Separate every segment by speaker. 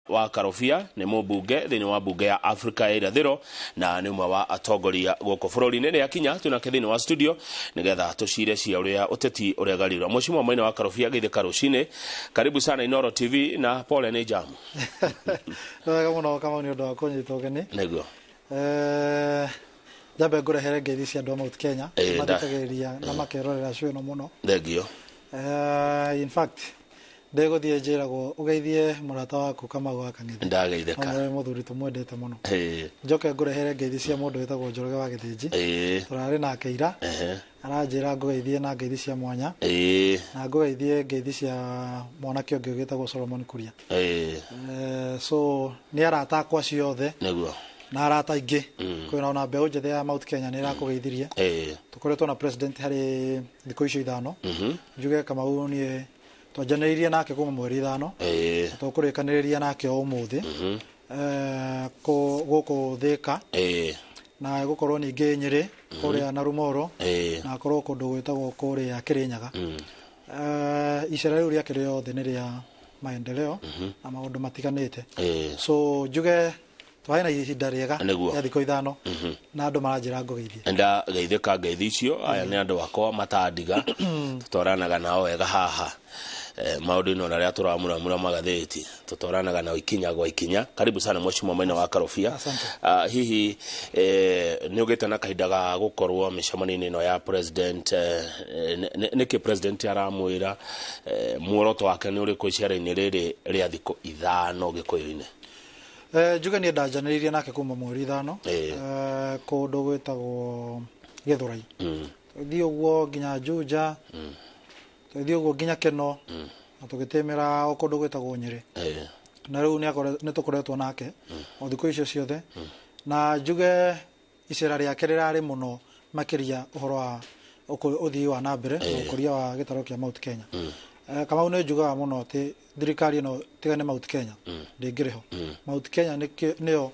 Speaker 1: wa Karobia nĩ mũmbunge thĩinĩ wa mbunge ya Africa ya irathĩro na nĩ ũmwe wa atongoria gũkũ bũrũri-inĩ. Nĩ akinya twĩnake thĩinĩ wa studio nĩgetha tũcire cia ũrĩa ũteti ũrĩa garirwo. Mheshimiwa Maina wa Karobia, geithĩka rũcinĩ, karibu sana Inooro TV na pole nĩ jamu.
Speaker 2: Wega mũno kama nĩ ũndũ wa kũnyita ũgeni.
Speaker 1: Nĩguo.
Speaker 2: Jambe ngũrehere ngeithi cia andũ a Mount Kenya mathikagĩrĩria na makerorera show ĩno mũno.
Speaker 1: Thengio.
Speaker 2: In fact ndegũthiĩ njĩragwo ũgeithie mũrata waku Kamau wa Kang'ethe.
Speaker 1: Ndageithĩka.
Speaker 2: Amwe mũthuri tũmwendete mũno. Njoke ngũrehere ngeithi cia mũndũ wĩtagwo Njoroge wa Gĩthĩnji. Tũrarĩ nake ira. Aranjĩra ngũgeithie na ngeithi cia mwanya. Na ngũgeithie ngeithi cia mwanake ũngĩ wĩtagwo Solomon Kuria. So nĩ arata akwa ciothe. Nĩguo. Na arata ingĩ kwĩna ona mbeũ njĩthĩ ya Mount Kenya nĩ ĩrakũgeithirie. Tũkoretwo na president harĩ thikũ icio ithano. Njuge Kamau niĩ twanjanĩrĩirie nake kuma mweri 5. Tũkũrĩkanĩrĩria nake ũmũthĩ gũkũ Thĩka na gũkorwo ningĩ Nyĩrĩ kũrĩa na Rumoro na akorwo kũndũ gwĩtagwo kũrĩa Kĩrĩnyaga. Icera rĩu rĩake rĩothe nĩ rĩa maendeleo na maũndũ matiganĩte. So njuge twaĩ na ihinda rĩega ya thikũ ithano na andũ maranjĩra ngũgeithie.
Speaker 1: Ndageithĩka ngeithi icio. Aya nĩ andũ akwa matandiga tũtwaranaga nao wega haha maũndũ-inĩ rĩrĩa tũramũramũra magathĩti tũtwaranaga na ikinya gwa ikinya. Karibu sana Mheshimiwa Maina wa Karobia. Hihi nĩ ũgĩte na kahinda ga gũkorwo mĩcemanio ĩno ya president, nĩkĩ president aramwĩra muoroto wake nĩ ũrĩkũ icera-inĩ rĩrĩ rĩa thikũ ithano Gĩkũyũ-inĩ?
Speaker 2: Njuge nĩ ndanjanĩrĩirie nake kuma mweri 5 kũndũ gwĩtagwo Gĩthũrai. Tũthiĩ ũguo nginya Juja, tũthiĩ ũguo nginya Keno na tũgĩtĩmĩra o kũndũ gwĩtagwo Nyĩrĩ. Na rĩu nĩ tũkoretwo nake o thikũ icio ciothe na njuge icera rĩake rĩrarĩ mũno makĩria ũhoro wa ũthii wa na mbere na ũkũria wa gĩtarũ kĩa Mount Kenya. Kamau nĩ njugaga mũno atĩ thirikari ĩno tiga nĩ Mount Kenya ndĩngĩrĩ ho. Mount Kenya nĩyo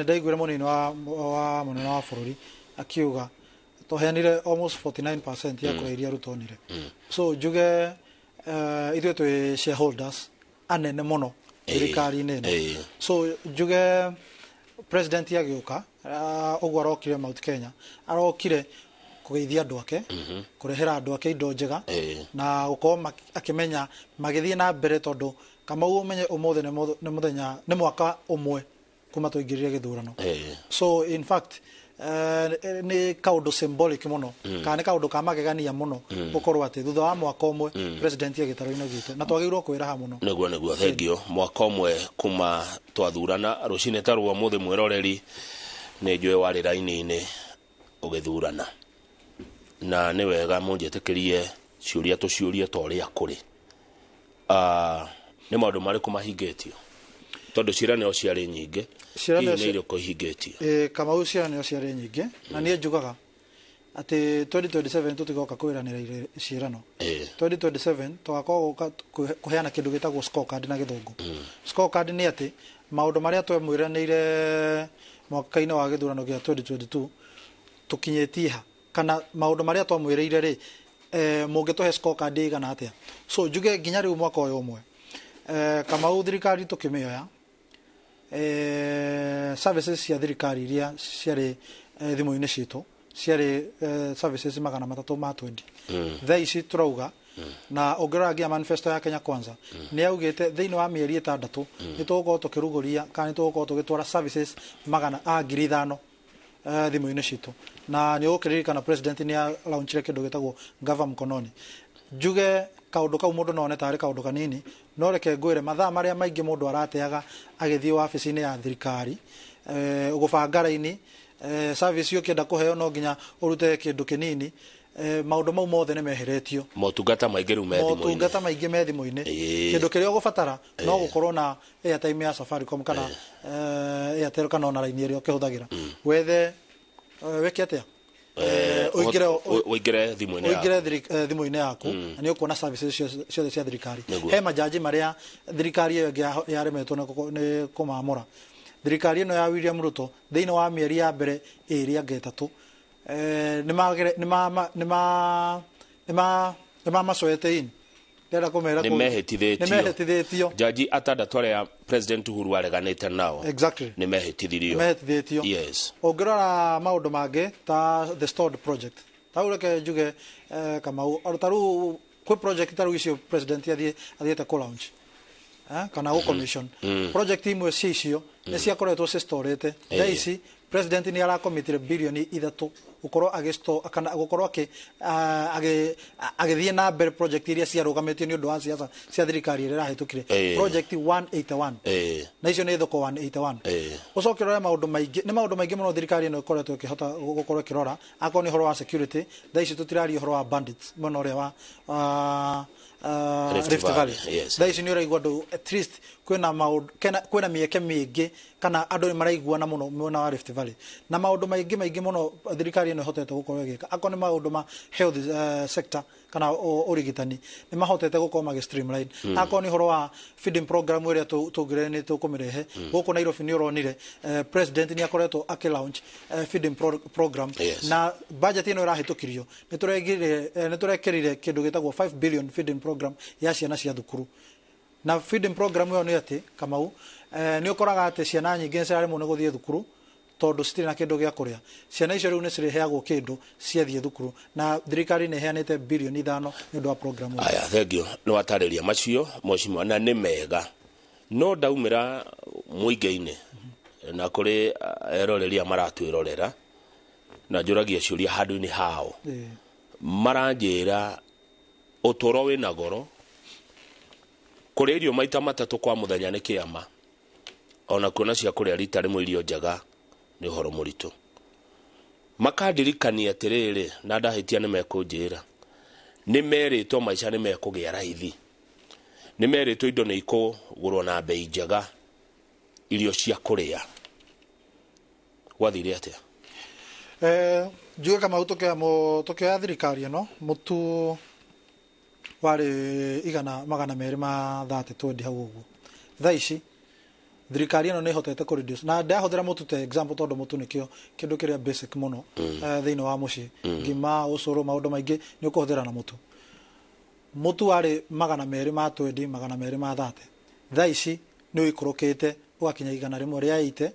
Speaker 2: ndaiguire mũnini wa mũnene wa bũrũri akiuga tũheanire almost 49% ya kura iria rutonire. So njuge ithuĩ twĩ shareholders anene mũno thirikari-inĩ ĩno. So njuge president agĩũka ũguo arokire Mount Kenya arokire kũgeithia andũ ake, kũrehera andũ ake indo njega na gũkorwo akĩmenya magĩthiĩ na mbere tondũ Kamau ũmenye ũmũthĩ nĩ mwaka ũmwe kuma tũingĩrire gĩthurano. So in fact nĩ kaũndũ symbolic mũno kana nĩ kaũndũ ka magegania mũno gũkorwo atĩ thutha wa mwaka ũmwe president ya gĩtarũ-inĩ gitũ na twagĩrĩirwo kwĩraha mũno.
Speaker 1: Nĩguo thengio. Mwaka ũmwe kuma twathurana rũcinĩ ta rwa mũthĩ mwĩroreri nĩ njũĩ warĩ raini-inĩ ũgĩthurana na nĩ wega mũnjĩtĩkĩrie ciũria tũciũrie ta ũrĩa kũrĩ. Nĩ maũndũ marĩkũ mahingĩtio tondũ ciĩranĩro ciarĩ nyingĩ? Hihi nĩ irĩkũ ihingĩtio?
Speaker 2: Kamau ciĩranĩro ciarĩ nyingĩ na niĩ njugaga atĩ 2027 tũtigoka kwĩranĩra ciĩrano. 2027 tũgakorwo kũheana kĩndũ gĩtagwo scorecard na gĩthũngũ. Scorecard nĩ atĩ maũndũ marĩa twemwĩranĩire mwaka-inĩ wa gĩthurano gĩa 2022 tũkinyĩtie ha kana maũndũ marĩa twamwĩrĩire rĩ mũngĩtũhe scorecard ĩigana atĩa. So njuge nginya rĩu mwaka ũyũ ũmwe Kamau thirikari tũkĩmĩoya services cia thirikari iria ciarĩ thimũ-inĩ citũ ciarĩ services 320. Thaa ici turauga na ũngĩrora nginya manifesto ya Kenya Kwanza nĩ augĩte thĩinĩ wa mĩeri 6 nĩ tũgũkorwo tũkĩrugũria kana nĩ tũgũkorwo tũgĩtwara services 500,000 thimũ-inĩ citũ na nĩ ũgũkĩririkana president nĩ launchire kĩndũ gĩtagwo Gava Mkononi. Njuge kaũndũ kau mũndũ none tarĩ kaũndũ kanini no reke ngwĩre mathaa marĩa maingĩ mũndũ arateaga agĩthiĩ wabici-inĩ ya thirikari gũbanga raini service ũkĩenda kũheo no nginya ũrute kĩndũ kĩnini. Maũndũ mau mothe nĩ meheretio.
Speaker 1: Motungata maingĩ rĩu me thimũ-inĩ.
Speaker 2: Motungata maingĩ me thimũ-inĩ. Kĩndũ kĩrĩa ũgũbatara no gũkorwo na airtime ya Safaricom kana Airtel kana ona raini ĩrĩa ũkĩhũthagĩra. Wethe weke atĩa
Speaker 1: ũingĩre
Speaker 2: thimũ-inĩ yaku na nĩ ũkuona services ciothe cia thirikari. He majaji marĩa thirikari ĩyo ĩngĩ yaremetwo nĩ kũmamũra. Thirikari ĩno ya William Ruto thĩinĩ wa mĩeri ya mbere ĩrĩ anga ĩtatũ nĩ macoete in ndera kumera
Speaker 1: nĩ mehĩtithĩtio
Speaker 2: mehĩtithĩtio
Speaker 1: jaji atandatũ arĩa president Uhuru areganĩte nao
Speaker 2: exactly
Speaker 1: nĩ mehĩtithirio yes
Speaker 2: ongirora maundu mangĩ ta the stored project taureke njuge kama taru kwi project taru icio president athiĩte ku launch kana ku commission project imwe cicio nĩ ciakoretwo cestorete ici president ni arakomitire bilioni 3 gukorwo agisto kana gukorwo agithie na mbere project iria ciarugamitio ni undu wa siasa cia thirikari iria rahitukire project 181 na icio ni thoko 181 ucokirore maundu maingi muno thirikari ino ikoretwo ikihota gukorwo ikirora akoni horo wa security thaici tutirari horo wa bandits muno uria wa Rift Valley thaici ni uraigua andu at least kwina mieke mingi kana andu ni maraiguana muno mwena wa Rift Valley na maundu maingi muno thirikari ino hotete gukorwo igika akoni maundu ma health sector kana urigitani ni mahotete gukorwo magi streamline akoni horo wa feeding program iria tugirene tukumirehe guku Nairobi ni uronire president ni akoretwo akilaunch feeding program na budget ino irahitukirio ni turekirire kindu gitagwo 5 billion feeding program ya ciana cia thukuru na feeding program yo ni ati Kamau ni ukoraga ati ciana nyingi ni ciraremwo ni guthie thukuru tondu citire na kindu gia kuria ciana icio riu ni cireheagwo kindu ciathie thukuru na thirikari ni heanite bilioni 5 ni undu wa program
Speaker 1: aya thengio no atariria macio mocimo na ni mega no daumira muingeine na kuri eroreria maratwirorera na njuragia ciuria handu-ini hao maranjira utoro wina goro kuri irio maita matatu kwa muthenya ni kiama ona kuona cia kuria rita rimwe irio njaga ni horo muritu makadirikania atiriri na ndahitia ni mekunjira ni meritwo maica ni mekugia raithi ni meritwo indo ni ikugurwo na bei njaga irio cia kuria wathire atia
Speaker 2: njuge kama utokea thirikari no mutu wari igana magana meri ma 30 hau uguo thaici thirikari ino ni hotete ku reduce na ndahuthira mutu te example tondu mutu nikio kindu kiria basic muno thiini wa muci ngima ucuru maundu maingi ni ukuhuthira na mutu wari magana meri ma 20 magana meri ma 30 thaici ni uikurukite ugakinya igana rimwe ria 80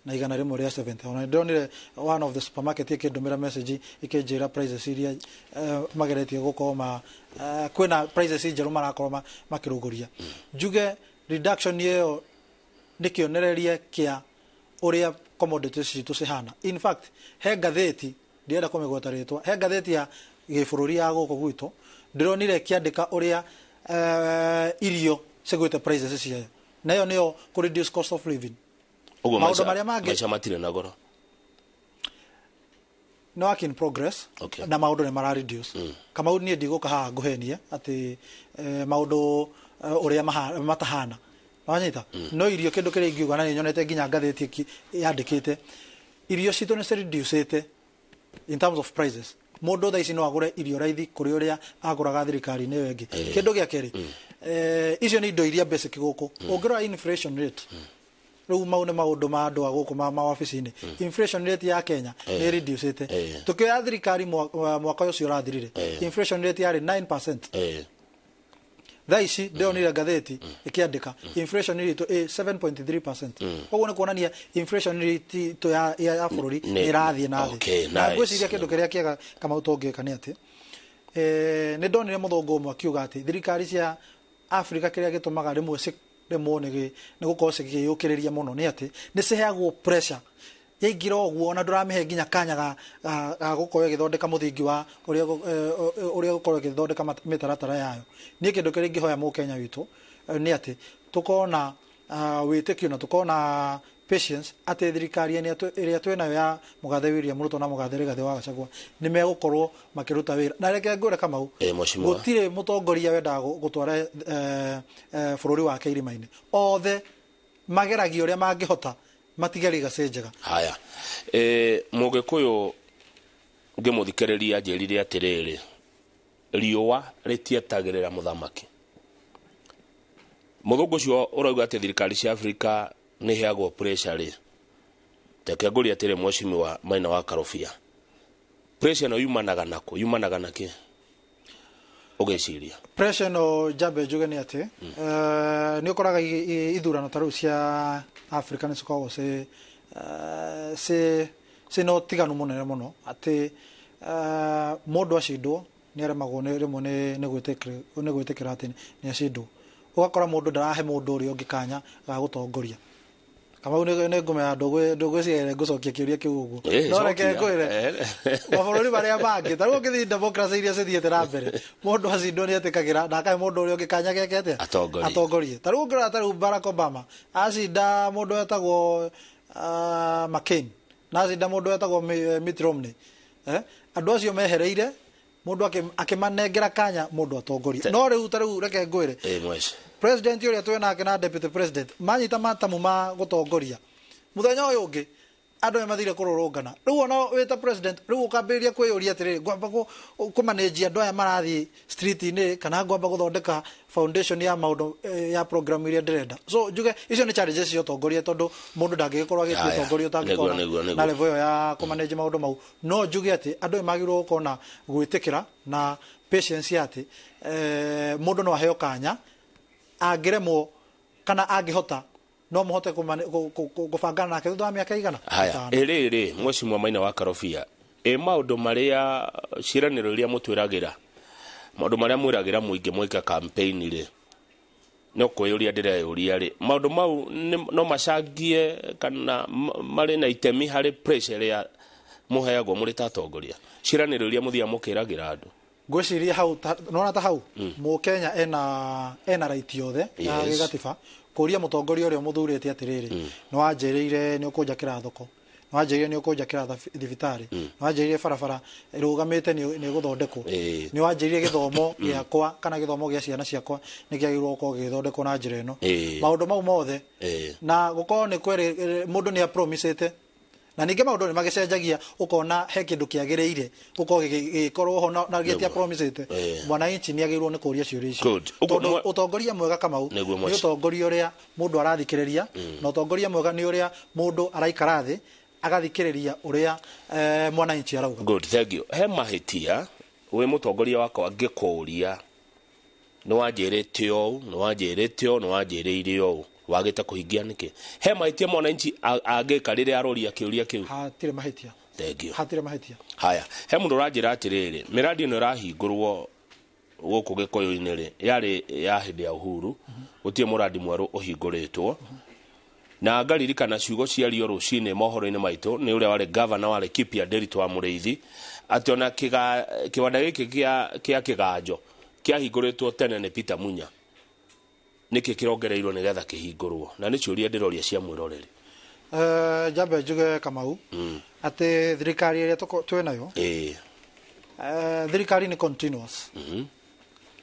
Speaker 2: na igana rimwe ria 70 ona ndonire one of the supermarket ikindumira message ikinjira prices iria mageretie gukoma kwina prices njeru marakorwo makiruguria njuge reduction yeo nikionereria kia uria commodities citu cihana in fact he gatheti ndienda kumigweta ritwa he gatheti ya gibũrũri ya guko gwitu ndironire kiandika uria irio cigwite prices ciayo nayo niyo ku reduce cost of living
Speaker 1: maundu maria mangi maica matire na goro
Speaker 2: no work in progress na maundu ni mara reduce kama ni ndiguka ha nguhenia ati maundu uria matahana wanyita no irio kindu kiri ingiuga na nyonete nginya ngatheti yandikite irio citu ni reducete in terms of prices mundu thaici no agure irio raithi kuri uria aguraga thirikari ni wengi kindu gia keri icio ni indo iria basic guku ungirora inflation rate riu maune maundu ma andu aguku ma office-ini inflation rate ya Kenya ni reducete tukioya thirikari mwaka ucio urathirire inflation rate yari 9% thaici ndionire gatheti ikiandika inflation rate 7.3% koguo ni kuonania inflation rate to ya bururi irathie na thi na ngwiciria kindu kiria kiega kama utongeka ni ati ni ndonire muthongo umwe akiuga ati thirikari cia Africa kiria gitumaga rimwe remo ni gukorwo cigiyukiriria muno ni ati ni ciheagwo pressure yaingira oguo ona nduramihe nginya kanya ga gukorwo githondeka muthingi wa uria gukorwo githondeka mitaratara yayo ni kindu kiri ngihoya mu Kenya witu ni ati tukona witikio na tukona patience ati thirikari iria twenayo ya Mugathe William Ruto na Mugathe Rigathi wa Gachagua ni megukorwo makiruta wira na reke ngure Kamau gutire mutongoria wenda gutwara bururi wake irima-ini othe mageragio uria mangihota matigari gacenjega
Speaker 1: haya mugikuyu ngimuthikiriria njirire atiriri riua ritietagirira muthamaki muthungu cio urauga ati thirikari cia Africa ni heagwo pressure ri teke nguri atire mwashimi wa Maina wa Karofia pressure no yumanaga nako yumanaga naki ugeciria
Speaker 2: pressure no jambe njuge nĩ atĩ nĩ ũkoraga ithurano ta rĩu cia Africa nĩ cikoragwo ciĩna ũtiganu mũnene mũno atĩ mũndũ acindwo nĩ aremagwo rĩmwe nĩ gwĩtĩkĩra atĩ nĩ acindwo, ũgakora mũndũ ndarahe mũndũ ũrĩa ũngĩ kanya ga gũtongoria. Kamau nĩ ngũmenya ndũgwĩciria ngũcokia kĩũria kĩu ũguo no reke ngwĩre mabũrũri marĩa mangĩ ta rĩu ũngĩthiĩ democracy iria cithiĩte na mbere mũndũ acindwo nĩ etĩkagĩra na akahe mũndũ ũrĩa ũngĩ kanya geke atĩa atongorie. Ta rĩu ũngĩrora ta rĩu Barack Obama acinda mũndũ wetagwo McCain na acinda mũndũ wetagwo Mitt Romney, andũ acio mehereire mũndũ akĩmanengera kanya mũndũ atongorie. No rĩu ta rĩu reke ngwĩre president ũrĩa twĩ nake na deputy president manyita matamu ma gũtongoria mũthenya ũyũ ũngĩ andũ nĩ mathire kũrũrũngana. Rĩu ona wĩta president rĩu ũkambĩrĩria kwĩyũria atĩrĩrĩ ngwamba kũmanĩnjia andũ aya marathiĩ street-inĩ kana ngwamba gũthondeka foundation ya maũndũ ya program iria ndĩrenda. So njuge icio nĩ challenges cia ũtongoria tondũ mũndũ ndangĩgĩkorwo agĩtua ũtongoria ũtangĩkorwo na level ĩyo ya kũmanĩnji maũndũ mau. No njuge atĩ andũ nĩ magĩrĩirwo gũkorwo na gwĩtĩkĩra na patience ya atĩ mũndũ no aheo kanya angĩremwo kana angĩhota no mũhote gũbangana nake thutha wa mĩaka igana.
Speaker 1: Haya ĩrĩ Mheshimiwa Maina wa Karobia maũndũ marĩa ciĩranĩro iria mũtwĩragĩra maũndũ marĩa mwĩragĩra mũingĩ mwĩka campaign rĩ no kwĩyũria ndĩreyũria rĩ maũndũ mau no macangie kana marĩ na itemi harĩ pressure ya mũheagwo mũrĩ ta atongoria ciĩranĩro iria mũthia mũkĩragĩra andũ?
Speaker 2: Ngwĩciria hau nona ta hau Mũkenya ena right yothe ya gĩgatiba kũria mũtongoria ũrĩa mũthurĩte atĩrĩrĩ nĩ wanjĩrĩire nĩ ũkũnjakĩra thoko, nĩ wanjĩrĩire nĩ ũkũnjakĩra thibitarĩ, nĩ wanjĩrĩire barabara ĩrũgamĩte nĩ gũthondekwo, nĩ wanjĩrĩire gĩthomo gĩakwa kana gĩthomo gĩa ciana ciakwa nĩ kĩagĩrĩirwo gũkorwo gĩgĩthondekwo na njĩra ĩno. Maũndũ mau mothe na gũkorwo nĩ kwĩrĩ mũndũ nĩ apromisĩte na ningĩ maũndũ nĩ magĩcenjagia ũkona he kĩndũ kĩagĩrĩire gũkorwo gĩkorwo ho na gĩtia promisĩte mwananchi nĩ agĩrĩirwo nĩ kũũria ciũria icio. Tondũ ũtongoria mwega Kamau nĩ ũtongoria ũrĩa mũndũ arathikĩrĩria na ũtongoria mwega nĩ ũrĩa mũndũ araikara thĩ agathikĩrĩria ũrĩa mwananchi arauga.
Speaker 1: Good, thank you. He mahĩtia wĩ mũtongoria wakwa ngĩkũũria nĩ wanjĩrĩte ũũ nĩ wanjĩrĩte ũũ nĩ wanjĩrĩire ũũ wagĩte kũhingia nĩkĩ? He mahĩtia mwananchi angĩka rĩrĩa aroria kĩũria kĩu?
Speaker 2: Hatirĩ mahĩtia.
Speaker 1: Thank you.
Speaker 2: Hatirĩ mahĩtia.
Speaker 1: Haya he mũndũ ũranjĩra atĩrĩrĩ mĩradi ĩno ĩrahingũrwo gũkũ Gĩkũyũ-inĩ rĩ yarĩ ya hĩndĩ ya Uhuru gũtirĩ mũradi mwerũ ũhingũrĩtwo na ngaririkana ciugo ciario rũcinĩ mohoro-inĩ maitũ nĩ ũrĩa warĩ governor warĩ Kipia Nderitu wa Mũrĩithi atĩ ona kĩwanda gĩkĩ kĩa Kĩganjo kĩahingũrĩtwo tene nĩ Peter Munya nĩkĩ kĩrongereirwo nĩgetha kĩhingũrwo na nĩ ciũria ndĩroria cia mwĩroreri.
Speaker 2: Jambe njuge Kamau atĩ thirikari ĩrĩa twĩ nayo thirikari nĩ continuous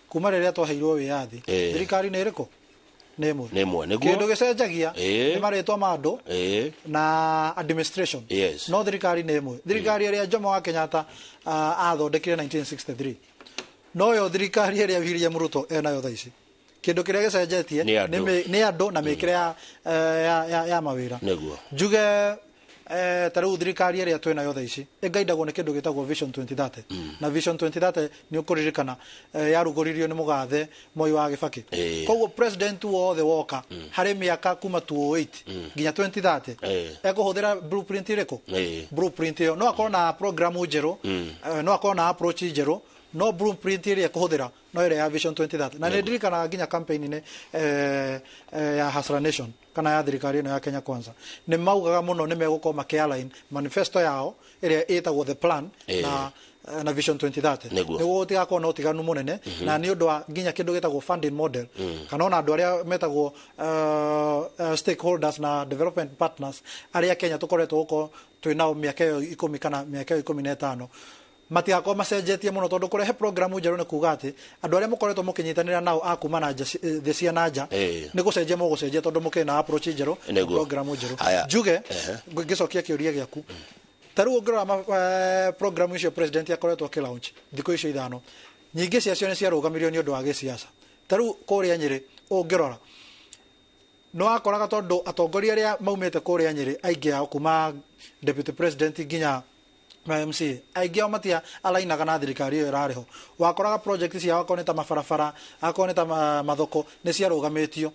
Speaker 2: kuma rĩrĩa twaheirwo wĩyathi thirikari nĩ ĩrĩkũ? Nĩ ĩmwe. Kĩndũ gĩcenjagia nĩ marĩtwa ma andũ na administration no thirikari nĩ ĩmwe. Thirikari ĩrĩa Jomo wa Kenyatta athondekire 1963 no yo thirikari ĩrĩa William Ruto enayo thaa ici. Kĩndũ kĩrĩa gĩcenjetie nĩ andũ na mĩkĩre ya mawĩra. Njuge ta rĩu thirikari ĩrĩa twĩ nayo thaa ici ĩngaindagwo nĩ kĩndũ gĩtagwo Vision 2030 na Vision 2030 nĩ ũkũririkana yarugũririo nĩ mũgathe Moi wa Kibaki. Koguo president wothe woka harĩ mĩaka kuma 2008 nginya 2030 ekũhũthĩra blueprint ĩrĩkũ? Blueprint ĩyo no akorwo na program njerũ no akorwo na approach njerũ no blueprint ĩrĩa ekũhũthĩra no ĩrĩa ya Vision 2030 na nĩ ndirikanaga nginya campaign-inĩ ya Hustler Nation kana ya thirikari ĩno ya Kenya Kwanza nĩ maugaga mũno nĩ megũkorwo makĩalign manifesto yao ĩrĩa ĩtagwo the plan na Vision 2030 nĩguo gũtigakorwo na ũtiganu mũnene na nĩ ũndũ wa nginya kĩndũ gĩtagwo funding model kana ona andũ arĩa metagwo stakeholders na development partners arĩa Kenya tũkoretwo gũkorwo twĩ nao mĩaka ĩyo 10 kana mĩaka ĩyo 15 matigakorwo macenjetie mũno tondũ kũrehe program njerũ nĩ kuuga atĩ andũ arĩa mũkoretwo mũkĩnyitanĩra nao a kuma na thĩ cia nanja nĩ gũcenjia mũgũcenjia tondũ mũkĩrĩ na approach njerũ program njerũ. Njuge ngĩcokia kĩũria gĩaku ta rĩu ũngĩrora program icio president akoretwo akĩlaunch thikũ icio ithano nyingĩ ciacio nĩ ciarũgamirio nĩ ũndũ wa gĩsiasa. Ta rĩu kũrĩa Nyĩrĩ ũngĩrora no akoraga tondũ atongoria arĩa maumĩte kũrĩa Nyĩrĩ aingĩ ao kuma deputy president nginya ma MC aingĩ ao matia alainaga na thirikari ĩyo ĩrarĩ ho wakoraga project ciao akorwo nĩ ta mabarabara akorwo nĩ ta mathoko nĩ ciarũgamĩtio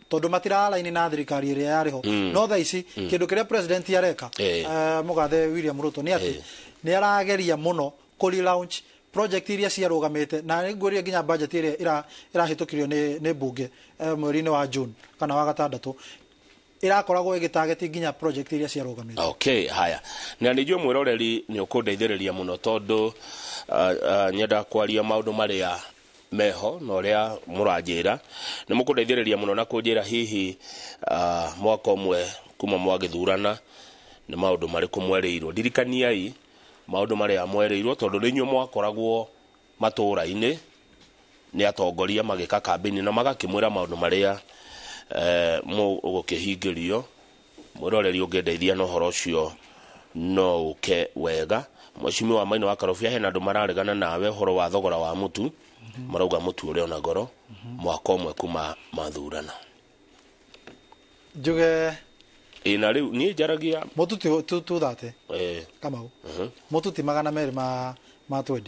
Speaker 2: tondu matira alaini na thirikari ĩrĩa yarĩ ho no thaa ici kĩndũ kĩrĩa president areka mũgathe William Ruto nĩ atĩ nĩ arageria mũno kũ relaunch project iria ciarũgamĩte na nĩngũria nginya budget iria irahĩtũkirio nĩ mbunge mweri-inĩ wa June kana wa gatandatũ irakoragwo ĩgĩtarget nginya project iria ciarũgamĩte.
Speaker 1: Okay, haya na nĩjue mwĩroreri nĩ ũkũndeithĩrĩria mũno tondũ nyenda kwaria maũndũ marĩa meho na ũrĩa mũranjĩra nĩ mũkũndeithĩrĩria mũno na kũnjĩra hihi mwaka ũmwe kuma mwagĩthurana nĩ maũndũ marĩkũ mwerĩirwo ndirikaniai maũndũ marĩa mwerĩirwo tondũ nĩ inyuĩ mwakoragwo matũũra-inĩ nĩ atongoria magĩka kambĩini na magakĩmwĩra maũndũ marĩa mũgũkĩhingĩrio mwĩroreri ũngĩndeithia na ũhoro ũcio no ũke wega Mheshimiwa Maina wa Karobia hena andũ mararegana nawe ũhoro wa thogora wa mũtu marauga mũtu ũrĩ ona goro mwaka ũmwe kuma mathurana
Speaker 2: njuge
Speaker 1: ina rĩu niĩ njaragia
Speaker 2: mũtu tu thate Kamau mũtu ti 200 ma 20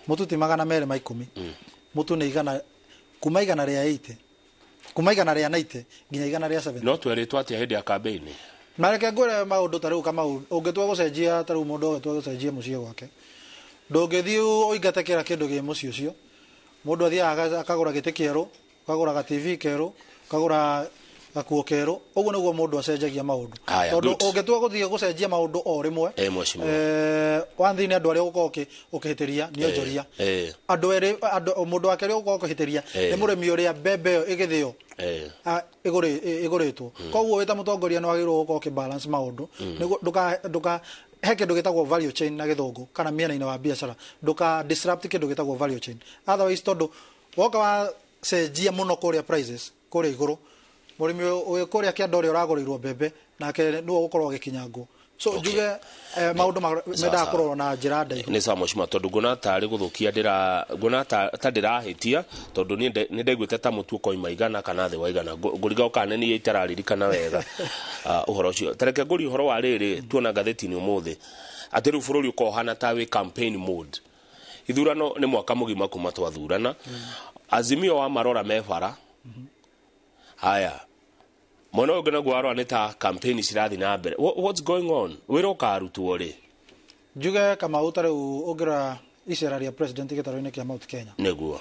Speaker 2: mũtu ti 200 ma 10 mũtu nĩ igana kuma igana rĩa 80 kuma igana rĩa 90 nginya igana rĩa 70
Speaker 1: no twerĩtwo atĩa hĩndĩ ya kambĩini
Speaker 2: mareke ngwĩre maũndũ ta rĩu Kamau ũngĩtua gũcenjia ta rĩu mũndũ ũngĩtua gũcenjia mũciĩ gwake ndũngĩthiĩ ũingate kĩra kĩndũ gĩ mũciĩ ũcio mũndũ athiaga akagũra gĩtĩ kĩerũ akagũra ga TV kerũ akagũra gakuo kerũ ũguo nĩguo mũndũ acenjagia maũndũ tondũ ũngĩtua gũthiĩ gũcenjia maũndũ o rĩmwe wanthi nĩ andũ arĩa ũgũkorwo ũkĩhĩtĩria nĩ onjoria andũ erĩ mũndũ wa kerĩ ũgũkorwo ũkĩhĩtĩria nĩ mũrĩmi ũrĩa mbembe ĩyo ĩgĩthĩo ĩgũrĩtwo koguo wĩ ta mũtongoria nĩ wagĩrĩirwo gũkorwo ũkĩbalance maũndũ ndũka he kĩndũ gĩtagwo value chain na gĩthũngũ kana mĩena-inĩ wa biacara ndũka disrupt kĩndũ gĩtagwo value chain otherwise tondũ woka wacenjia mũno kũrĩa prices kũrĩa igũrũ mũrĩmi ũyũ kũrĩa kĩanda ũrĩa ũragũrĩirwo mbembe nake nĩwe ũgũkorwo agĩkinyangwo so njuge maũndũ mendaga kũrorwo na njĩra ndaihu
Speaker 1: nĩ sawa Mheshimiwa tondũ ngona tarĩ gũthũkia ngona ta ndĩrahĩtia tondũ nĩ ndaiguĩte ta mũtu ũkoima igana kana thĩ wa igana ngũriga ũkane niĩ itararirikana wega ũhoro ũcio tareke ngũri ũhoro wa rĩrĩ tuona ngathĩti-inĩ ũmũthĩ atĩ rĩu bũrũri ũkohana ta wĩ campaign mode ithurano nĩ mwaka mũgima kuma twathurana Azimio wa marora mebara haya mwena ũngĩ naguo warora nĩ ta campaign cirathi na mbere what's going on wĩra ũkarutwo rĩ
Speaker 2: njuge Kamau ta rĩu ũngĩrora icera rĩa president gĩtarũ-inĩ kĩa Mount Kenya
Speaker 1: nĩguo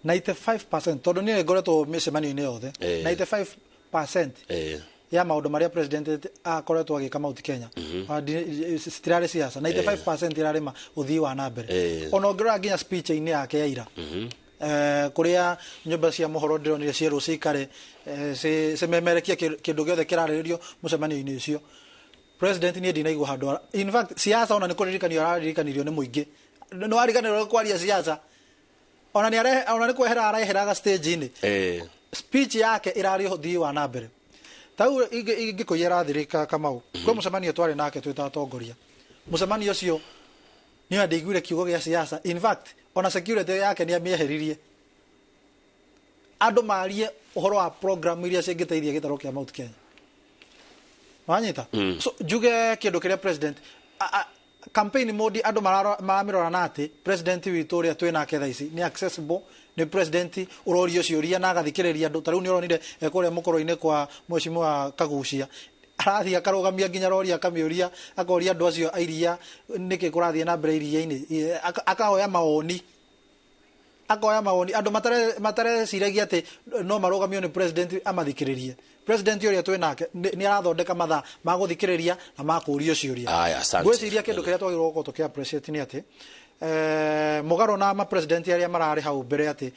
Speaker 2: 95% tondũ niĩ ngoretwo mĩcemanio-inĩ yothe 95% ya maũndũ marĩa president akoretwo agĩka Mount Kenya citirarĩ siasa 95% irarĩ ũthii wa na mbere ona ũngĩrora nginya speech-inĩ yake ya ira kuria nyumba cia mohoro ndironire cierwo cikare cimemerekia kindu giothe kirarĩrĩrio mũcemanio-inĩ ũcio president ni ndinaigua handũ in fact siasa ona nĩ kũririkanio araririkanĩrio nĩ mũingĩ no ariganĩrwo kwaria siasa ona nĩ kwehera areheraga stage-inĩ speech yake irarĩ ũthii wa na mbere tau ingĩkũiyera thirika Kamau kwa mũcemanio twarĩ nake twĩta atongoria mũcemanio ũcio nĩ ndaiguire kiugo gĩa siasa in fact ona security yake nĩ amieheririe andũ marie ũhoro wa program iria cingĩteithia gĩtarũ kĩa Mount Kenya wanyita so njuge kĩndũ kĩrĩa president campaign mode andũ maramĩrora na atĩ president witũ ũrĩa twĩ nake thaa ici nĩ accessible nĩ president ũrorio ciũria na agathikĩrĩria andũ tarĩu nĩ ũronire kũrĩa mũkoro-inĩ kwa Mheshimiwa Kagucia arathia akarũgamia nginya rori akamĩũria akoria andũ acio airia nĩkĩ kũrathiĩ na mbere iria-inĩ akahoya mawoni andũ matareciragia atĩ no marũgamio nĩ president amathikĩrĩrie president ũrĩa twĩ nake nĩ arathondeka mathaa ma gũthikĩrĩria na ma kũũrio ciũria ngwĩciria kĩndũ kĩrĩa twagĩrĩirwo gũkorwo tũkĩ appreciate nĩ atĩ mũgarũ na ma president arĩa mararĩ hau mbere atĩ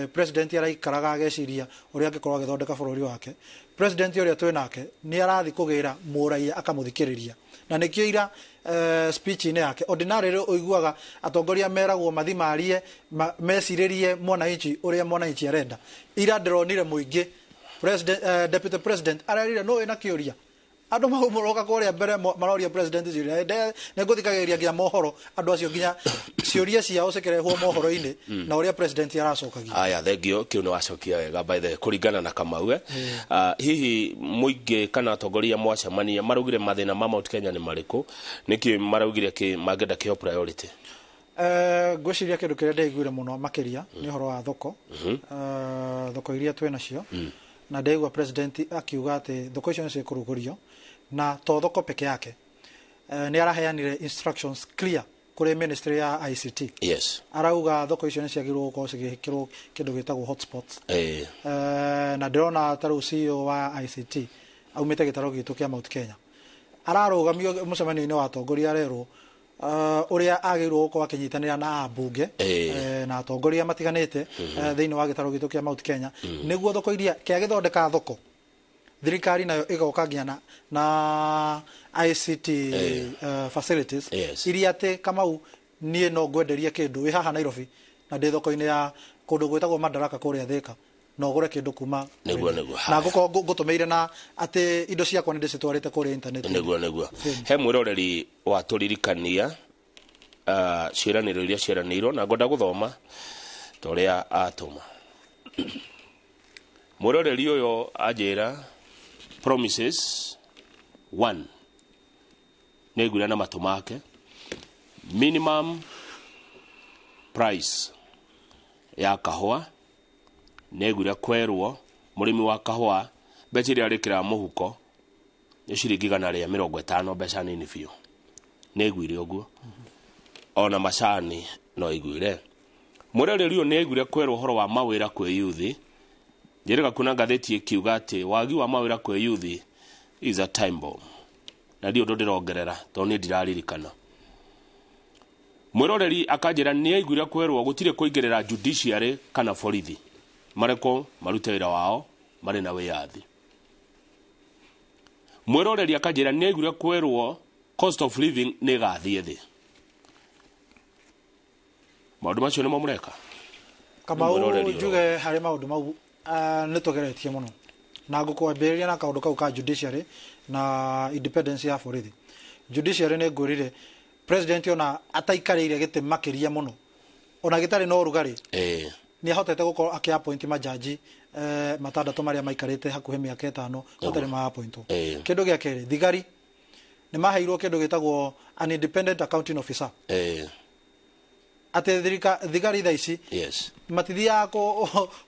Speaker 2: president araikaraga ageciria ũrĩa angĩkorwo agĩthondeka bũrũri wake president ũrĩa twĩ nake nĩ arathi kũgĩra mũraia akamũthikĩrĩria na nĩkĩo ira speech-inĩ yake ordinarily ũiguaga atongoria meragwo mathimarie mecirĩrie mwananchi ũrĩa mwananchi arenda ira ndĩronire mũingĩ president deputy president arerire no ĩna kĩũria andu mahumoroka kuria mbere maroria president ciuria ne nguthikagiria nginya mohoro andu acio nginya ciuria ciao cikerehwo mohoro-ini na uria president aracokagia
Speaker 1: aya thengio kiu ni wacokia wega by the kuringana na Kamau hihi muingi kana atongoria mwacemania marugire mathina ma Mount Kenya ni mariku niki maraugire ki magenda kio priority
Speaker 2: gwiciria kindu kiria ndaiguire muno makiria ni horo wa thoko thoko iria twina cio na ndaigua president akiuga ati thoko icio ni kurugurio na to thoko peke yake ni araheanire instructions clear kuri ministry ya ICT
Speaker 1: yes
Speaker 2: arauga thoko icio ni ciagirwo gukorwo cigikirwo kindu gitagwo hotspots na ndirona taru CEO wa ICT aumite gitaro gitu kia Mount Kenya ararugamio mucemanio-ini wa atongoria rero uria agirwo gukorwo akinyitanira na ambunge na atongoria matiganite thiini wa gitaro gitu kia Mount Kenya niguo thoko iria kia githondeka thoko thirikari nayo igoka nginya na ICT facilities iria te Kamau nie no ngwenderia kindu wi haha Nairobi na ndi thoko-ini ya kundu gwitagwo Madaraka kuria Thika no gore kindu kuma
Speaker 1: niguo
Speaker 2: na gutumeire na ati indo ciakwa ni ndicitwarite kuria internet
Speaker 1: niguo he mwiroreri wa turirikania ciiraniro iria ciaranirwo na ngoda guthoma toria atuma mwiroreri uyo ajira promises 1 negura na matumake minimum price ya kahua negura kwerwo murimi wa kahua beciri arikira muhuko ni ciringi 150 beca nini biu negwire uguo ona macani no igwire mwiroreri uyo negure kwerwo horo wa mawira kwe yuthi Jereka kuna ngatheti ikiuga ati wagi wa mawira kwe yuthi is a time bomb. Na ndio ndirongerera to ni ndiraririkana. Mwiroreri akajira ni aiguira kwerwo gutire kuingirira judiciary kana borithi. Mareko marute wira wao mari na wiyathi. Mwiroreri akajira ni aiguira kwerwo cost of living ni gathie thi. Maundu macio ni mamureka.
Speaker 2: Kamau njuge hari maundu mau nitugeretie muno na ngukwambiriria na kaundu kau ka judiciary na independence ya borithi judiciary ni ngurire president ona ataikarire gite makiria muno ona gitari no rugari ni ahotete gukorwo akiappoint majaji matandatu maria maikarite hakuhe miaka 5 gutari ma appoint kindu gia keri thigari ni maheirwo kindu gitagwo an independent accounting officer ate thigari thaici matithia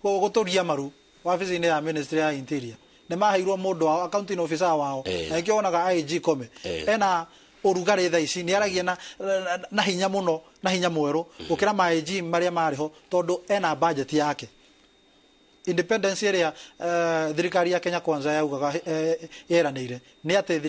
Speaker 2: guturia maru wabici-ini ya ministry ya interior ni maheirwo mundu accounting officer wao na ikio onaga IG Kome ena urugari thaici ni aragia na hinya muno na hinya mweru gukira ma IG maria mariho tondu ena budget yake independence area thirikari ya Kenya Kwanza yaugaga yeranire ni ate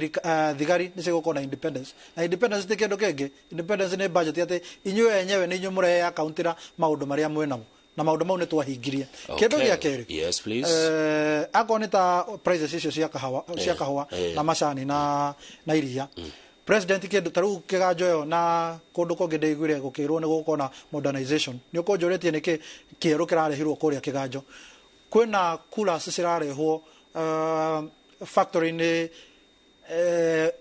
Speaker 2: thigari ni cigukona na independence ti kindu kingi independence ni budget ate inywe enyewe ni inywe mure accountira maundu maria mwenamo na maundu mau ni twahingiria kindu gia keri
Speaker 1: yes please
Speaker 2: akonita prices icio cia kahua na macani na iria president kindu taru kiganjoyo na kundu kongi ndeiguire gukirwo ni gukona modernization ni ukonjoretie ni kieru kirarehirwo kuria kiganjo kwena coolers cirarehwo factory ni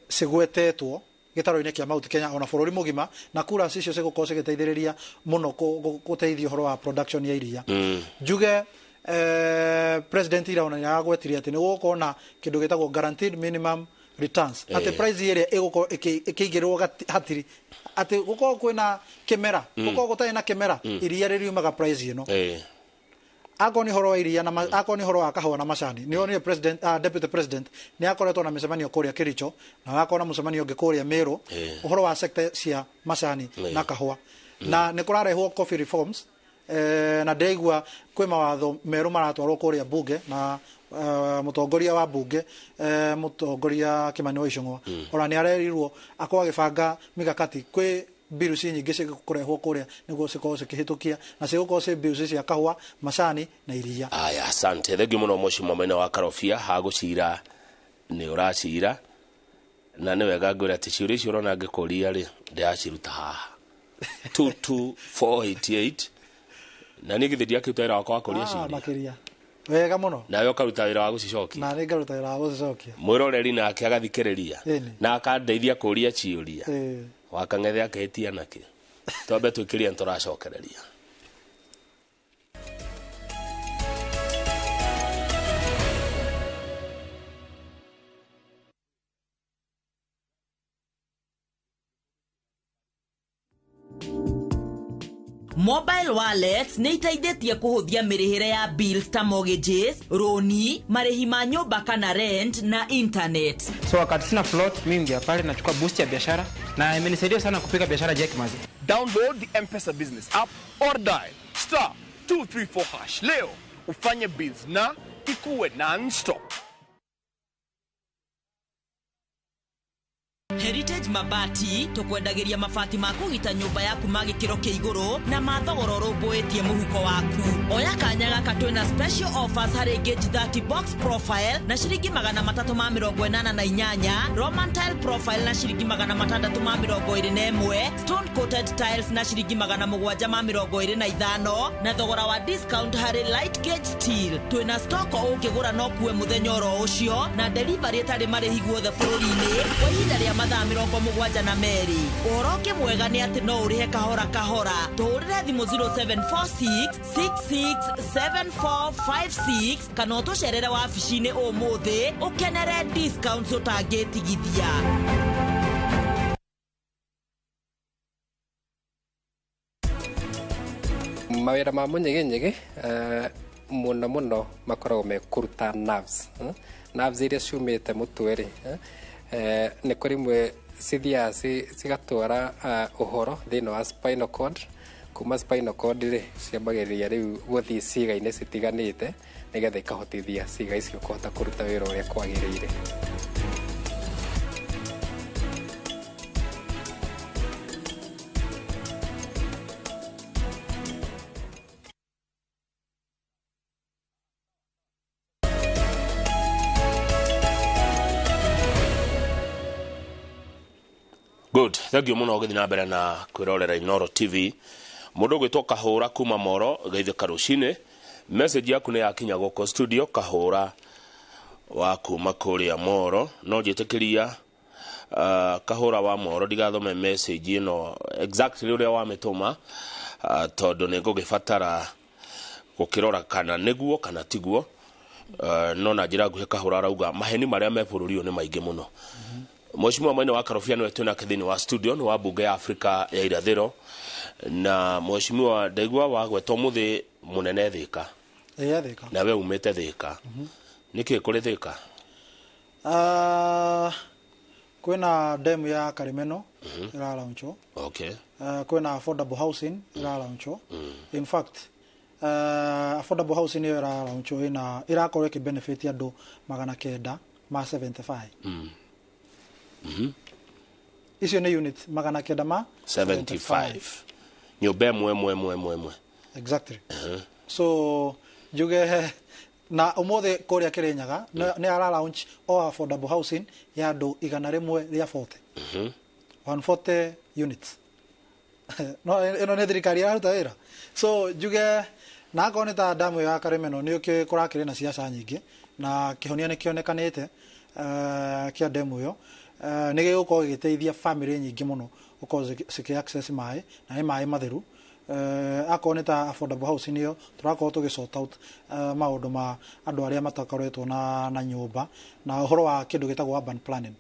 Speaker 2: cigwetetwo gitaro-ini kia Mount Kenya ona bururi mugima na coolers icio cigukorwo cigiteithiriria muno guteithia horo wa production ya iria njuge president iraona ya gwetiria ati ni gukorwo na kindu gitagwo guaranteed minimum returns ati price ire igukorwo ikigirwo hatiri ati gukorwo kwina kimera gukorwo gutari na kimera iria ririumaga price ino akoni horo wa iria na akoni horo wa kahua na macani ni onire president deputy president ni akoretwo na micemanio kuria Kericho na akona mucemanio ungi kuria Meru horo wa sector cia macani na kahua na ni kurarehwo coffee reforms na ndeigua kwi mawatho meru maratwarwo kuria bunge na mutongoria wa bunge mutongoria Kimani wa Icung'wa ora ni arerirwo akwa gibanga mikakati kwi bill nyingi cikurehwo kuria niguo cikorwo cikihitukia na cigukorwo ci bill cia kahua macani na iria
Speaker 1: aya asante thegi muno mushimo mwene wa Karofia hagucira ni uracira na ni wega ngwira ati ciuri icio urona ngikuria ri ndiaciruta haha 22488 na ni githidi akiutera wakwa kuria ciuri
Speaker 2: makiria wega muno
Speaker 1: nawe ukaruta wira wa gucicokia
Speaker 2: na ngaruta wira wa gucicokia
Speaker 1: mwiroreri nake agathikiriria na akandeithia kuria ciuria wakang'ethe aketia naki tobe twikiria nturacokereria
Speaker 3: Mobile wallets nĩ iteithĩtie kũhũthia mĩrĩhĩre ya bills ta mortgages, roni, marĩhi ma nyũmba kana rent na internet.
Speaker 4: So wakati sina float mimi ndio pale nachukua boost ya biashara na imenisaidia sana kupiga biashara Jackmazi.
Speaker 5: Download the M-Pesa business app or dial *234# leo ufanye biz na ikuwe non-stop.
Speaker 3: Heritage Mabati tukwendagiria mabati ma kugita nyumba yaku ma gikiro kia iguru na mathogoro rumbuitie muhuko waku. Oya kanya gaka twina special offers hari gauge 30 box profile na shiringi 388, Roman tile profile na shiringi 621, stone coated tiles na shiringi 725 na thogora wa discount hari light gauge steel. Twina stock ukigura no kuwe muthenya oro ucio na delivery etari marihi guothe bururi-ini kwa ihinda ria mathaa 72 Oroke mwega ni ati no urihe kahora kahora. Tuhurire thimu 0746 667456 kana utucerere wabici-ini umuthi ukenere discounts utangitigithia.
Speaker 6: Mawira ma munyegenyege muno makoragwo me kuruta nerves iria ciumite mutwe ni kuri mwe cithia cigatwara uhoro thina wa spinal cord kuma spinal cord ri ciambagiriria riu guthii ciiga-ini citiganite nigetha ikahotithia ciiga icio kuhota kuruta wira uria kwagiriire.
Speaker 1: Good. Thank you muno githina mbere na kwirorera Inoro TV. Mundu gwitwo Kahura kuma Moro geithe karucine. Message yaku ni yakinya goko studio Kahura wa kuma kuria Moro. No jitikiria Kahura wa Moro ndigathome message ino exactly uria wa mituma tondu ni ngugibatara gukirora kana niguo kana tiguo. No na njira nguhe Kahura arauga maheni maria me bururi ni maingi muno. Mheshimiwa Mwene wa Karofiano wetu na kithini wa studio ni wa bunge ya Afrika ya Irathiro na Mheshimiwa Ndegwa wa gwetwo muthi munene Thika.
Speaker 2: Thika.
Speaker 1: Na we umete Thika. Niki kuri Thika?
Speaker 2: Kwina demu ya Karimeno ira launcho.
Speaker 1: Okay.
Speaker 2: Kwina affordable housing ira launcho. In fact affordable housing ira launcho ira kore ki benefit ya do 900 ma 75. Icio ni unit 900 ma
Speaker 1: 75. Nyumba mwe.
Speaker 2: Exactly. So juge na umothe koria Kirinyaga ni ara launch o affordable housing ya do 100 ria 40. 140 units. No eno ne thirikari aruta wira. So juge na koneta damu ya Karimeno ni uki kurakire na siasa nyingi na kihonia ni kionekanite kia demu yo. Nige gukorwo giteithia family nyingi muno ukorwo ciki access mai na mai matheru akoneta affordable housing niyo turakorwo tugi sort out maundu ma andu aria matakaretwo na nyumba na uhoro wa kindu gitagwo urban planning.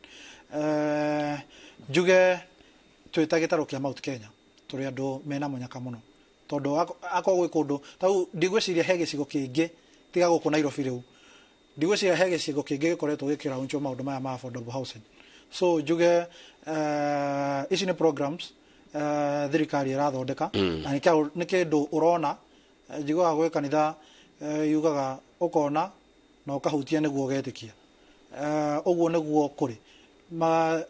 Speaker 2: Juge twita gitaro kia Mount Kenya turi andu mena munyaka muno tondu akogwe kundu tau ndigwiciria he gicigo kingi tiga guku Nairobi riu ndigwiciria he gicigo kingi gikoretwo gikira uncho maundu maya ma affordable housing. So juge ici ni programs thirikari irathondeka na ni kindu urona njiguaga gwe kanitha yugaga ukona na ukahutia niguo ugetikia uguo niguo kuri ma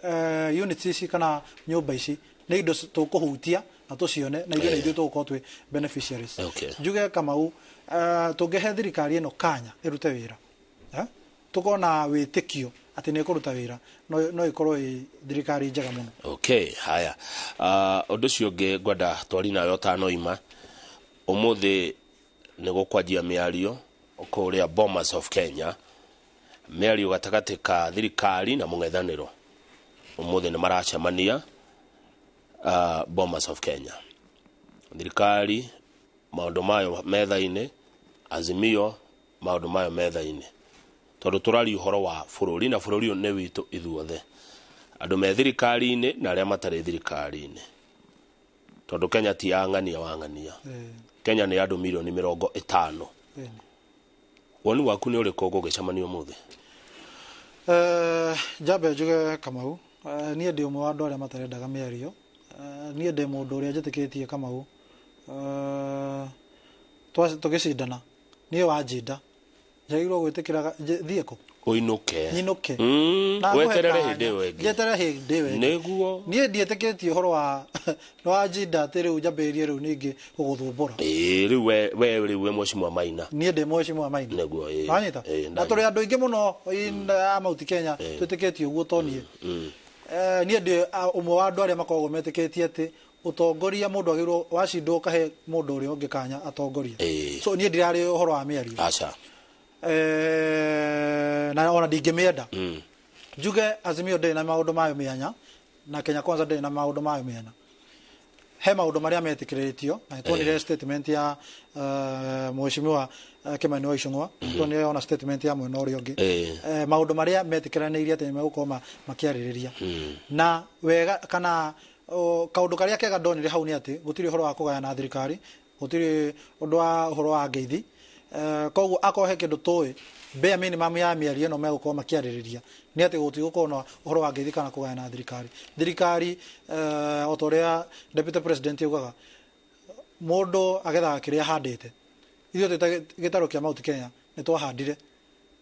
Speaker 2: units ici kana nyumba ici ni indo tukuhutia na tucione na indo ithu tugukorwo twi beneficiaries. Juge Kamau tungihe thirikari ino kanya irute wira tukona witikio ati ni kuruta wira no ikorwo thirikari njega muno.
Speaker 1: Okay, haya undu cio ngi ngwenda twari nayo tano ima umuthi ni gukwanjia miario kuria Bomas of Kenya mĩario gatagatĩ ka thirikari na mũng'ethanĩro ũmũthĩ nĩ maracemania Bomas of Kenya. Thirikari maũndũ mayo metha-inĩ, Azimio maũndũ mayo metha-inĩ, tondũ tũrari ũhoro wa bũrũri na bũrũri nĩ witũ ithuothe, andũ me thirikari-inĩ na arĩa matarĩ thirikari-inĩ, tondũ Kenya ti ang'ania wang'ania. Kenya nĩ andũ milioni 50. Woni waku nĩ ũrĩkũ gũgĩcemania ũmũthĩ?
Speaker 2: Jambe njuge Kamau, niĩ ndĩ ũmwe wa andũ arĩa matarendaga mĩario. Niĩ ndĩ mũndũ ũrĩa njĩtĩkĩtie Kamau, tũgĩcindana niĩ wanjinda njagĩrĩirwo gwĩtĩkĩra thiĩ kũ
Speaker 1: ũinũke
Speaker 2: nyinũke
Speaker 1: weterere hĩndĩ ĩyo ĩngĩ,
Speaker 2: njetere hĩndĩ ĩyo ĩngĩ
Speaker 1: nĩguo
Speaker 2: niĩ ndiĩtĩkĩtie ũhoro wa wanjinda atĩ rĩu njambĩrĩrie rĩu ningĩ gũgũthũmbũra.
Speaker 1: Rĩu we rĩu Mheshimiwa Maina,
Speaker 2: niĩ ndĩ Mheshimiwa Maina
Speaker 1: nĩguo
Speaker 2: wanyita, na tũrĩ andũ aingĩ mũno a Mount Kenya twĩtĩkĩtie ũguo toniĩ. Niĩ ndĩ ũmwe wa andũ arĩa makoragwo metĩkĩtie atĩ ũtongoria mũndũ agĩrĩirwo wacindwo kahe mũndũ ũrĩa ũngĩ kanya atongoria. So niĩ ndirarĩ ũhoro wa mĩario
Speaker 1: aca
Speaker 2: na ona ndingĩmĩenda. Njuge Azimio ndĩ na maũndũ mayo mĩanya na Kenya Kwanza ndĩ na maũndũ mayo mĩanya. He maũndũ marĩa metĩkĩrĩtio na tuonire statement ya Mheshimiwa Kimani wa Ichung'wa, tuonire ona statement ya mwena ũrĩa ũngĩ, maũndũ marĩa metĩkĩranĩirie atĩ megũkorwo makĩarĩrĩria na wega kana kaũndũ karĩa kega ndonire hau nĩ atĩ gũtirĩ ũhoro wa kũgayana thirikari, gũtirĩ ũndũ wa ũhoro wa ngeithi. Koguo akorwo he kĩndũ tũĩ bare minimum ya mĩario ĩno megũkorwo makĩarĩrĩria nĩ atĩ gũtigũkorwo na ũhoro wa ngeithi kana kũgayana thirikari. O ta ũrĩa Deputy President augaga, mũndũ agethaga kĩrĩa ahandĩte. Ithuĩ twĩ gĩtarũ kĩa Mount Kenya nĩ twahandire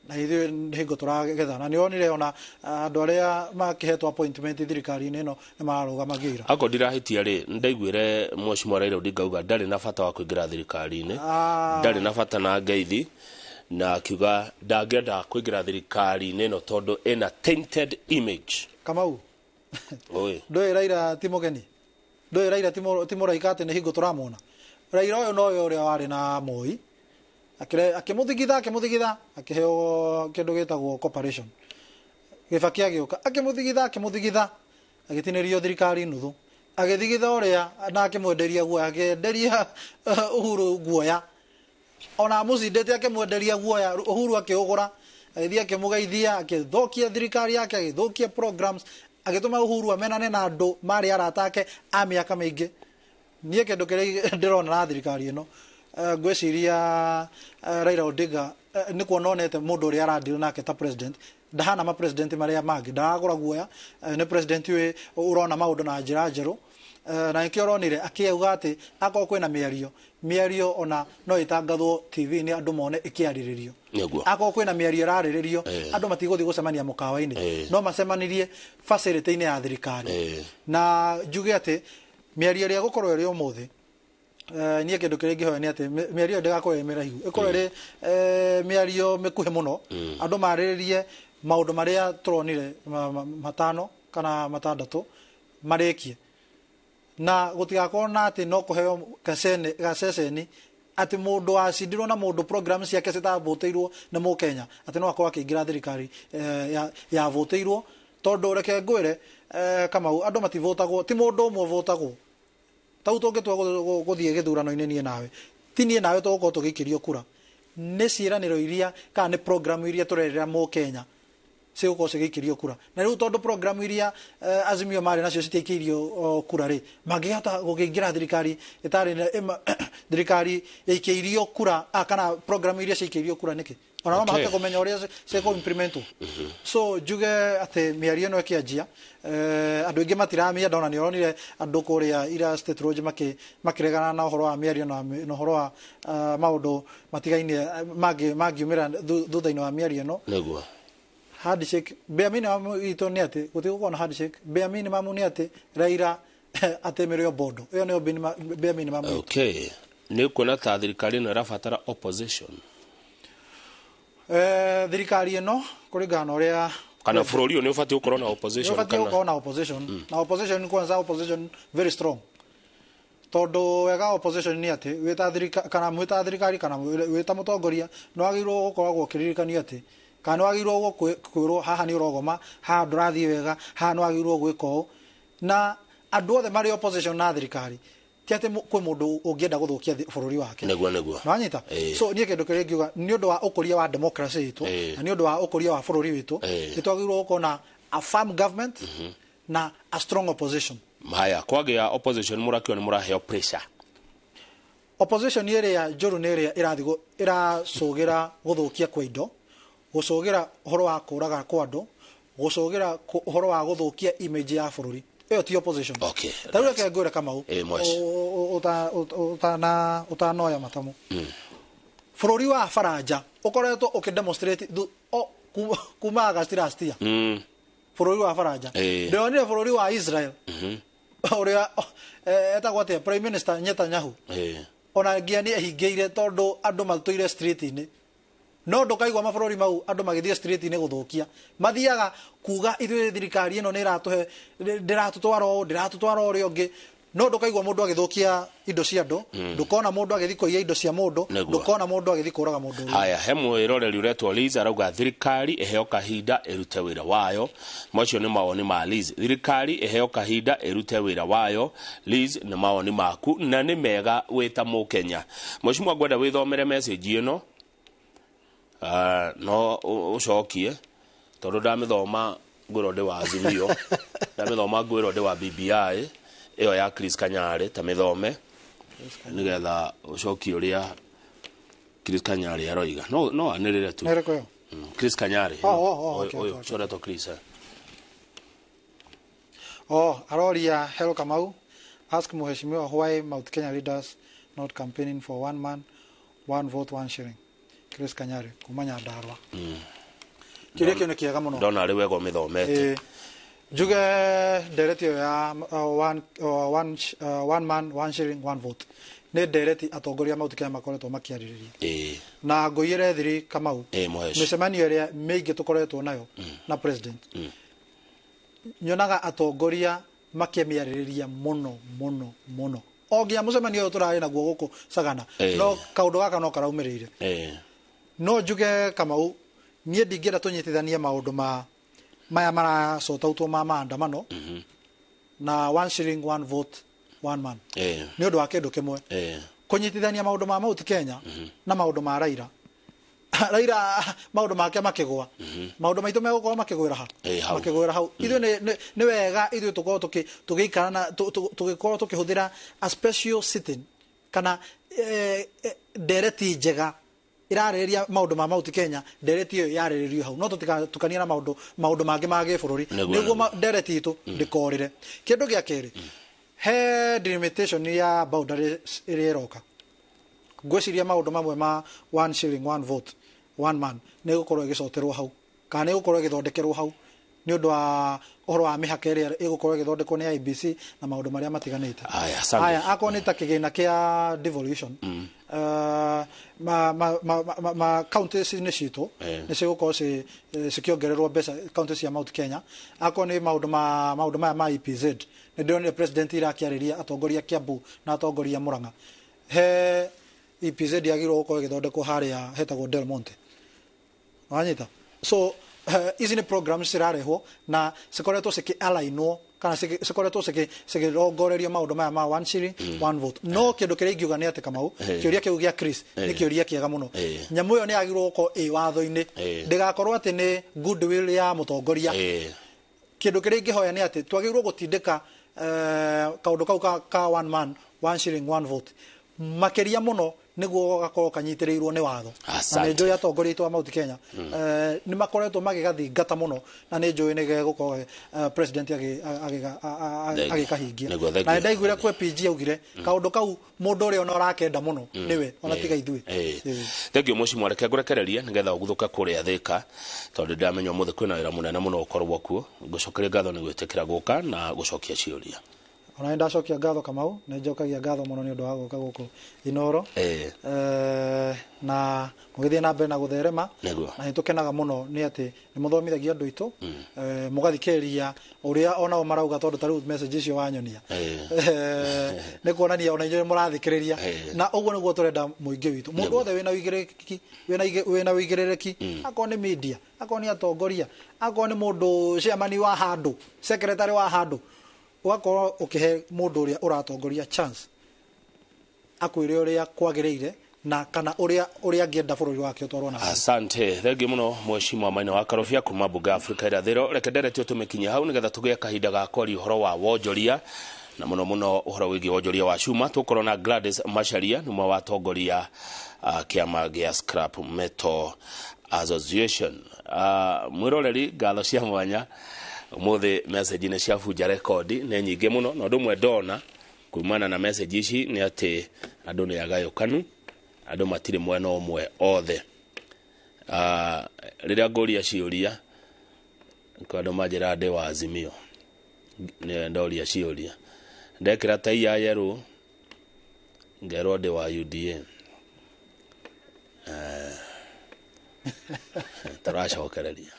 Speaker 2: na ithuĩ hingo tũragetha, na nĩonire ona andũ arĩa makĩhetwo appointment thirikari-inĩ ĩno nĩ mararũgamagia ira.
Speaker 1: Ako ndirahĩtia rĩ, ndaiguire Mheshimiwa Raila Odinga auga ndarĩ na bata wa kũingĩra thirikari-inĩ, ndarĩ na bata na ngeithi, na akiuga ndangĩenda kũingĩra thirikari-inĩ ĩno tondũ ĩna tainted image.
Speaker 2: Kamau
Speaker 1: Oi,
Speaker 2: ndũĩ Raila ti mũgeni, ndũĩ Raila ti mũraika atĩ nĩ hingo tũramwona. Raila ũyũ nowe ũrĩa warĩ na Moi akĩmũthigitha akĩheo kĩndũ gĩtagwo corporation. Kibaki agĩũka akĩmũthigitha agĩtinĩrio thirikari nuthu, agĩthigitha ũrĩa na akĩmwenderia guoya, akĩenderia Uhuru guoya, ona mũcindĩte akĩmwenderia guoya, Uhuru akĩũgũra agĩthiĩ akĩmũgeithia, agĩthũkia thirikari yake, agĩthũkia programs, agĩtũma Uhuru amenane na andũ marĩ arata ake a mĩaka mĩingĩ. Niĩ kĩndũ kĩrĩa ndĩrona na thirikari ĩno, ngwĩciria Raila Odinga nĩ kuona onete mũndũ ũrĩa aradil nake ta president ndahana ma president marĩa mangĩ, ndaragũra guoya, nĩ president ũrona maũndũ na njĩra njerũ, na nĩkĩo ũronire akĩuga atĩ akorwo kwĩna mĩario ona no ĩtangathwo TV-inĩ andũ mone ĩkĩarĩrĩrio. Akorwo kwĩna mĩario ĩrarĩrĩrio andũ matigũthiĩ gũcemania mũkawa-inĩ, no macemanirie facility-inĩ ya thirikari. Na njuge atĩ mĩario ĩrĩa gũkorwo ĩrĩ ũmũthĩ, niĩ kĩndũ kĩrĩa ingĩhoya nĩ atĩ mĩario ndĩgakorwo ĩ mĩraihu, ĩkorwo ĩrĩ mĩario mĩkuhĩ mũno, andũ marĩrĩrie maũndũ marĩa tũronire matano kana matandatũ marĩkie, na gũtigakorwo na atĩ no kũheo gaceceni atĩ mũndũ wacindirwo na mũndũ program ciake citabũtĩirwo nĩ Mũkenya atĩ no akorwo akĩingĩra thirikari yavũtĩirwo. Tondũ reke ngwĩre Kamau, andũ mativũtagwo, ti mũndũ ũmwe ũvũtagwo. Tau tũngĩtua gũthiĩ gĩthurano-inĩ niĩ nawe, ti niĩ nawe tũgũkorwo tũgĩikĩrio kura, nĩ ciĩranĩro iria kana nĩ program iria tũrerera Mũkenya cigũkorwo cigĩikĩrio kura. Na rĩu tondũ program iria Azimio marĩ nacio citiikĩirio kura rĩ, mangĩhota gũkĩingĩra thirikari ĩtarĩ thirikari yaikĩirio kura kana program iria ciikĩirio kura nĩkĩ? Ona no mahote kũmenya ũrĩa cigũ implementwo. So njuge atĩ mĩario ĩno ĩkĩanjia, andũ aingĩ matiramĩenda, ona nĩoronire andũ kũrĩa ira State Road makĩregana na ũhoro wa mĩario na ũhoro wa maũndũ matigainie mangiumĩra thutha-inĩ wa mĩario ĩno.
Speaker 1: nĩguo
Speaker 2: Handshake, bare minimum itũ nĩ atĩ gũtigũkorwo na handshake, bare minimum nĩ atĩ Raila atemereyo bondo. Ĩyo nĩyo bare minimum.
Speaker 1: Okay, nĩ kuona ta thirikari ĩno ĩrabatara opposition.
Speaker 2: Thirikari ĩno kũringana na ũrĩa
Speaker 1: kana bũrũri ũyũ nĩ ũbatiĩ gũkorwo na opposition,
Speaker 2: kana na opposition. Na opposition kwanza opposition very strong. tondu wega opposition ni ati wita thirikari kana mwita thirikari kana wita mutongoria no agirwo gukoragwo kiririkani ati kana agirwo kwirwo haha ni urogoma ha ndurathie wega ha no agirwo gwiko na andu othe mari opposition na thirikari tiate kwi mundu ungienda guthukia bururi wake
Speaker 1: neguo
Speaker 2: nwanyita so nie kindu kiri ngiuga ni undu wa ukuria wa democracy itu na ni undu wa ukuria wa bururi witu itwagirwo gukona a firm government na a strong opposition.
Speaker 1: Haya kwagia opposition murakio ni muraheo pressure.
Speaker 2: Opposition area njuru ni area irathigo iracugira guthukia kwa indo, gucugira horo wa kuraga kwa andu, gucugira horo wa guthukia image ya bururi. Iyo ti opposition.
Speaker 1: Okay.
Speaker 2: Taruga ke ngwira kama u. Utanoya matamu. Bururi wa Faranja ukoretwo ukidemonstrate kuma agastirastia. Bururi wa Faranja. Ndionire bururi wa Israel. Uria etagwo atia Prime Minister Netanyahu. Ona ngiani ehingeire tondu andu matuire street ini. No ndukaigwa mabururi mau andu magithie street ini guthukia. Mathiaga kuga ithuĩ thirikari ino ni iratuhe ndiratutwara uria ungi. No ndukaigwa mundu agithukia indo cia andu, ndukona mundu agithikoia indo cia mundu, ndukona mundu agithikuraga mundu.
Speaker 1: Haya hemwe iroreri uretwo Liz arauga thirikari iheo kahinda irute wira wayo. Macio ni mawoni ma Liz. Thirikari iheo kahinda irute wira wayo. Liz ni mawoni maku na ni mega wita Mukenya. Mheshimiwa ngwenda withomere message ino. No ucokie tondu ndamithoma ngwiro ndi wa Azimio ndamithoma ngwiro ndi wa BBI iyo ya Chris Kanyari ta mithome nigetha ucokie uria Chris Kanyari aroiga no anirire tu Chris Kanyari oyo choreto Chris
Speaker 2: aroria Hello Kamau ask Mheshimiwa why Mount Kenya leaders not campaigning for one man one vote one shilling. Chris Kanyari kumanya Ndarwa kiria kino kiega muno
Speaker 1: ndona ari wego mithomete
Speaker 2: juge dereti ya one man one shilling one vote ne dereti atongoria Mount Kenya makoretwo makiaririria na ngoire thiri Kamau micemanio iria meingi tukoretwo nayo na president nyonaga atongoria makiamiaririria muno ogia mucemanio turari naguo guku Sagana no kaundu gaka no karaumirire no juge Kamau nie ndingira tunyitithania maundu maya maracota utwo ma maandamano na one shilling one vote one man ni undu wa kindu kimwe kunyitithania maundu ma Mount Kenya na maundu ma Raila maundu make makigwa maundu maitu megukorwo makigwira hau ithu ni wega ithu tukorwo tugiikara na tugikorwo tukihuthira a special sitting kana dereti njega irareria maundu ma Mount Kenya dereti iyo yarererio hau no tukania na maundu mangi mage bururi niguo dereti itu ndikorire kindu gia keri he delimitation ya boundary area roka gwiciria maundu mamwe ma one shilling one vote one man nigukorwo igicoterwo hau kana nigukorwo igithondekerwo hau ni undu wa uhoro wa mihaka iria igukorwo igithondekwo ni IBC na maundu maria matiganite aya akonita kigina kia devolution counties ni citu ni cigukorwo cikiongererwo mbeca counties ya Mount Kenya akoni maundu ma EPZ ni ndionire president irakiariria atongoria Kiambu na atongoria Murang'a he EPZ yagirwo gukorwo igithondekwo haria hetagwo Del Monte wanyita so izi ni programs cirarehwo na cikoretwo ciki-alignwo kana cikoretwo cikirongorerio maundu maya ma one shilling one vote no kindu kiria ingiuga ni ati Kamau kiuria kiu gia Chris ni kiuria kiega muno nyamu iyo ni agirwo gukorwo watho-ini ndigakorwo ati ni goodwill ya mutongoria kindu kiria ingihoya ni ati twagirwo gutindika kaundu kau ka one man one shilling one vote makeria muno niguo gakorwo kanyitirirwo ni watho na njoya atongoria itu a Mount Kenya ni makoretwo magigathingata muno na ni njoya ni gukorwo president agikahingia na ndaiguire kwe PG augire kaundu kau mundu uri ona urakenda muno niwe ona tiga ithui
Speaker 1: thengio muci mwareke ngurekereria nigetha uguthuka kuria Thika tondu ndamenywo muthe kwina wira munene muno ukorwo kuo ngucokeria ngatho ni gwitikira guka na gucokia ciuria
Speaker 2: ona ndacokia ngatho Kamau nä njokagia ngatho må no nä å ndå wa gå ka gå kå Inoro na må gä thiä na mbere na gå therema na nä tå kenaga må no nä atä nä må thomithagia andå aitå må gathikä ria å rä a onao marauga tondå ta rä u message icio wanyonia nä kuonania ona inyuä må rathikä rä ria na å guo nä guo tå renda må ingä witå må ndå wothe wä na wä igä rä reki akorwo nä media akorwo nä atongoria akorwo nä må ndå chairman wa handå secretary wa handå ugakorwo ukihe mundu uria uratongoria chance akwire uria kwagiriire na kana uria angienda bururi wake utwarwo na
Speaker 1: asante thengi muno mweshimwa maina wa Karobia kuma Buga Afrika irathiro rekendere tio tumekinya hau nigetha tugie kahinda ga kwari uhoro wa wonjoria na muno uhoro wigi wonjoria wa Cuma tukorwo na Gladys Macharia numwe wa tongoria kiama gia Scrap Metal Association mwiroreri ngatho cia mwanya muthe message ne cia fuja record ne nyinge muno no ndumwe ndona kumana na message ici ni ati andu ni agayukanu andu matire mwena omwe othe riria ngoria ciuria kwando majira de wa Azimio ne ndoria ciuria ndekira tai ya yero ngero de wa UDA tarasha okereria